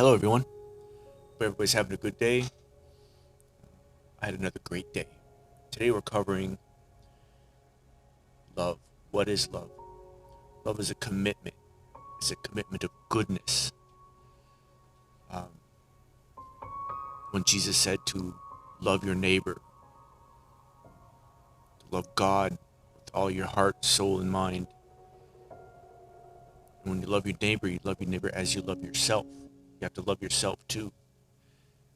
Hello, everyone. Hope everybody's having a good day. I had another great day. Today, we're covering love. What is love? Love is a commitment. It's a commitment of goodness. Um, when Jesus said to love your neighbor, to love God with all your heart, soul, and mind. And when you love you love your neighbor as you love yourself. You have to love yourself too.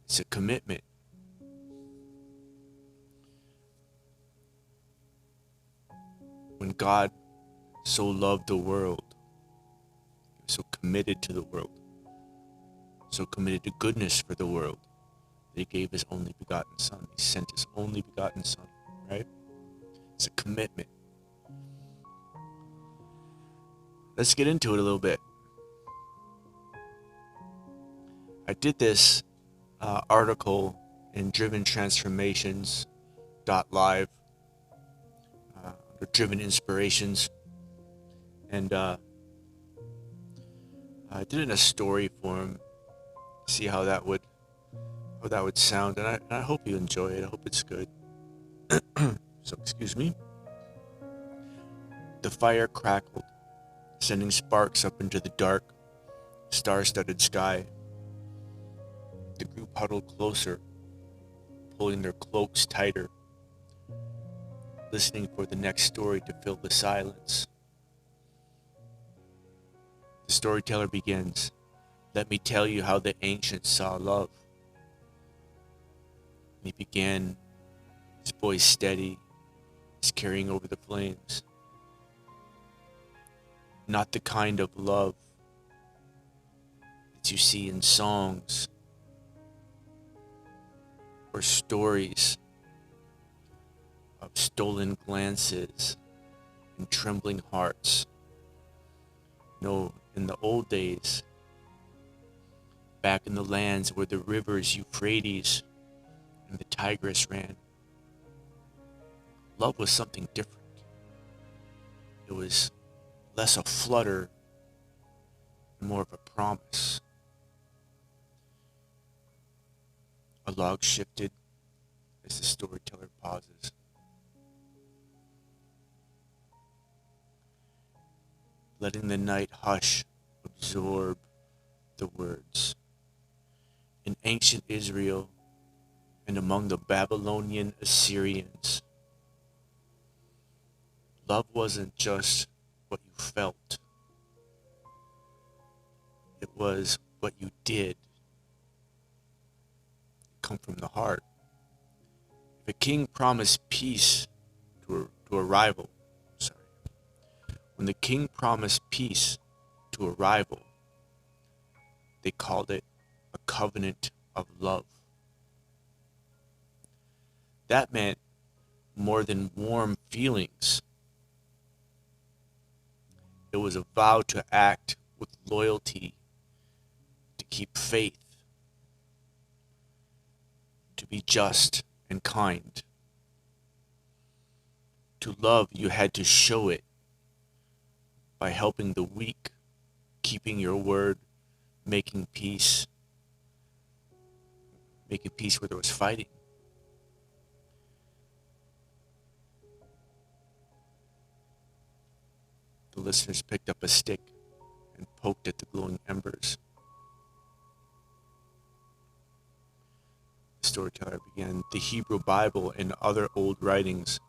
It's a commitment. When God so loved the world, he was so committed to the world, so committed to goodness for the world, that he gave his only begotten son. He sent his only begotten son, right? It's a commitment. Let's get into it a little bit. I did this article in Driven Transformations live under Driven Inspirations, and I did it in a story form. See how that would sound, and I hope you enjoy it. I hope it's good. So excuse me. The fire crackled, sending sparks up into the dark, star-studded sky. The group huddled closer, pulling their cloaks tighter, listening for the next story to fill the silence. The storyteller begins, "Let me tell you how the ancients saw love." And he began, his voice steady, his carrying over the flames. Not the kind of love that you see in songs or stories of stolen glances and trembling hearts. No, in the old days, back in the lands where the rivers Euphrates and the Tigris ran, love was something different. It was less a flutter and more of a promise. A log shifted as the storyteller pauses. Letting the night hush absorb the words. In ancient Israel and among the Babylonian Assyrians, love wasn't just what you felt. It was what you did. It come from the heart. If a king promised peace to a rival, when the king promised peace to a rival, they called it a covenant of love. That meant more than warm feelings. It was a vow to act with loyalty, to keep faith, to be just and kind. To love, you had to show it by helping the weak, keeping your word, making peace where there was fighting. The listeners picked up a stick and poked at the glowing embers. The storyteller began, "The Hebrew Bible and other old writings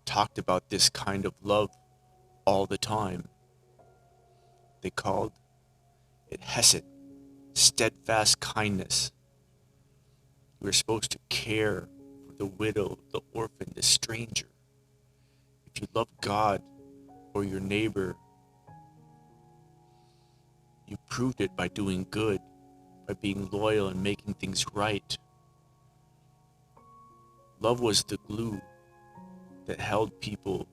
talked about this kind of love all the time. They called it hesed, steadfast kindness. We were supposed to care for the widow, the orphan, the stranger. If you love God or your neighbor, you proved it by doing good, by being loyal and making things right. Love was the glue that held people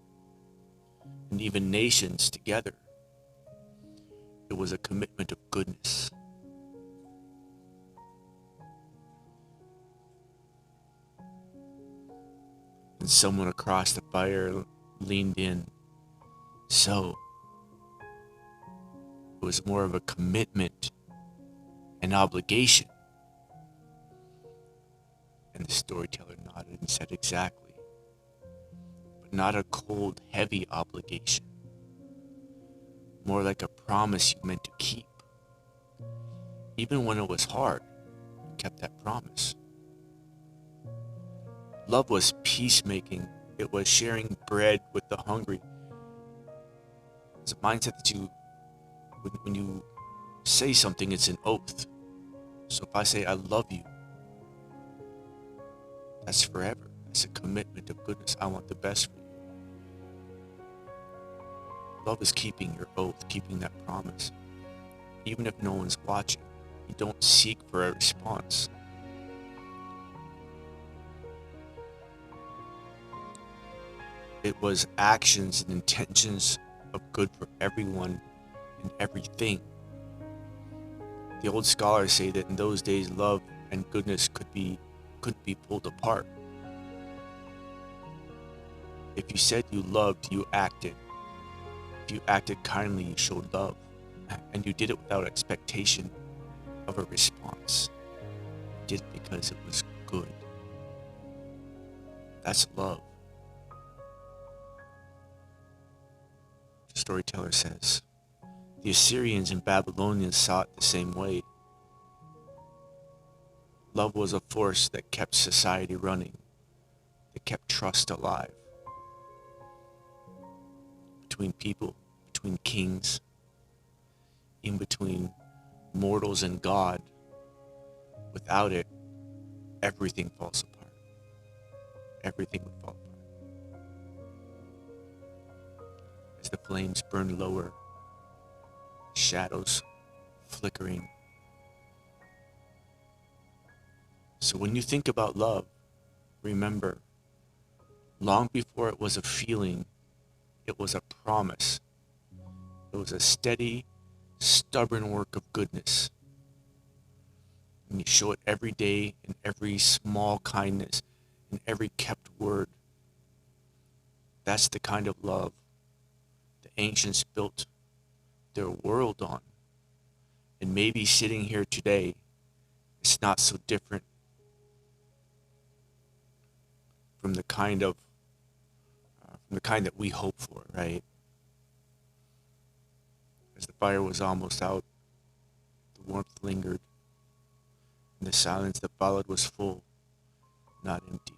and even nations together. It was a commitment of goodness." And someone across the fire leaned in. "So, was more of a commitment, an obligation. And the storyteller nodded and said, exactly. But not a cold, heavy obligation. More like a promise you meant to keep. Even when it was hard, you kept that promise. Love was peacemaking. It was sharing bread with the hungry. It's a mindset that when you say something, it's an oath. So if I say, I love you, that's forever. That's a commitment of goodness. I want the best for you. Love is keeping your oath, keeping that promise. Even if no one's watching, you don't seek for a response. It was actions and intentions of good for everyone and everything. The old scholars say that in those days, love and goodness couldn't be pulled apart. If you said you loved, you acted. If you acted kindly, you showed love. And you did it without expectation of a response. You did it because it was good. That's love. The storyteller says, the Assyrians and Babylonians saw it the same way. Love was a force that kept society running, that kept trust alive. Between people, between kings, in between mortals and God. Without it, everything falls apart. Everything would fall apart. As the flames burned lower, shadows flickering. So when you think about love, remember, long before it was a feeling, it was a promise. It was a steady, stubborn work of goodness. And you show it every day in every small kindness, in every kept word. That's the kind of love the ancients built their world on. And maybe sitting here today, it's not so different from the kind that we hope for, right? As the fire was almost out, the warmth lingered, and the silence that followed was full, not empty.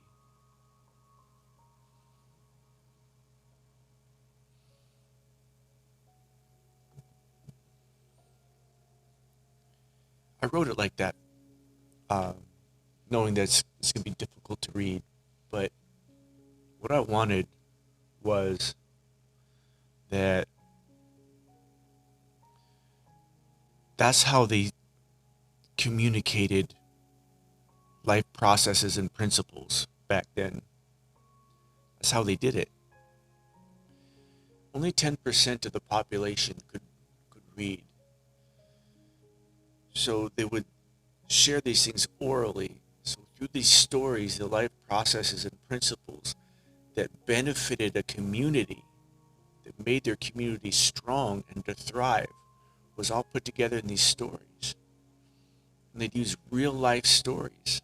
I wrote it like that, knowing that it's going to be difficult to read, but what I wanted was that that's how they communicated life processes and principles back then. That's how they did it. Only 10% of the population could read. So they would share these things orally. So through these stories, the life processes and principles that benefited a community, that made their community strong and to thrive, was all put together in these stories. And they'd use real life stories.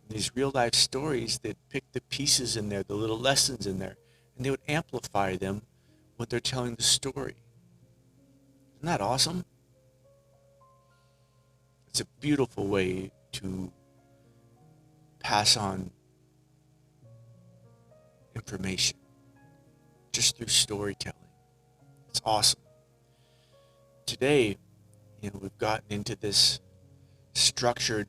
And these real life stories, they'd pick the pieces in there, the little lessons in there, and they would amplify them when they're telling the story. Isn't that awesome? It's a beautiful way to pass on information just through storytelling. It's awesome. Today, we've gotten into this structured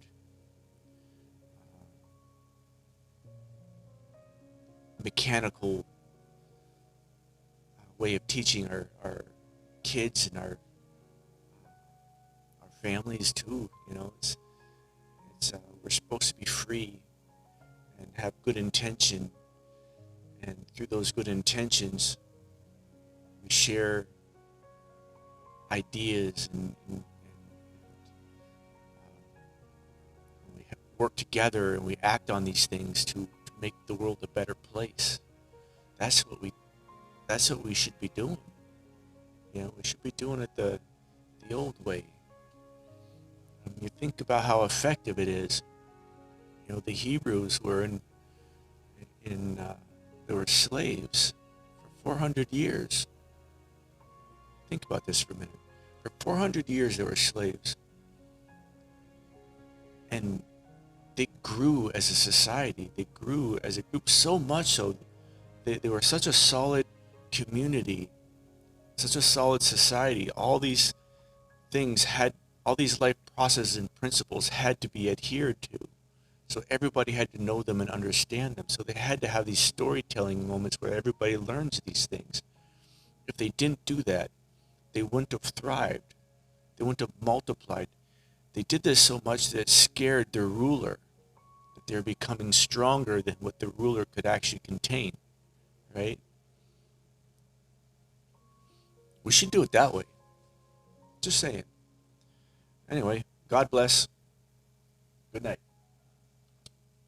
mechanical way of teaching our kids and our families too. We're supposed to be free and have good intention, and through those good intentions we share ideas and we work together and we act on these things to make the world a better place. That's what we should be doing. We should be doing it the the old way. And you think about how effective it is. The Hebrews were they were slaves for 400 years. Think about this for a minute. For 400 years, they were slaves. And they grew as a society. They grew as a group so much so they were such a solid community, such a solid society. All these all these life processes and principles had to be adhered to. So everybody had to know them and understand them. So they had to have these storytelling moments where everybody learns these things. If they didn't do that, they wouldn't have thrived. They wouldn't have multiplied. They did this so much that it scared their ruler, that they're becoming stronger than what the ruler could actually contain, right? We should do it that way. Just saying. Anyway, God bless. Good night.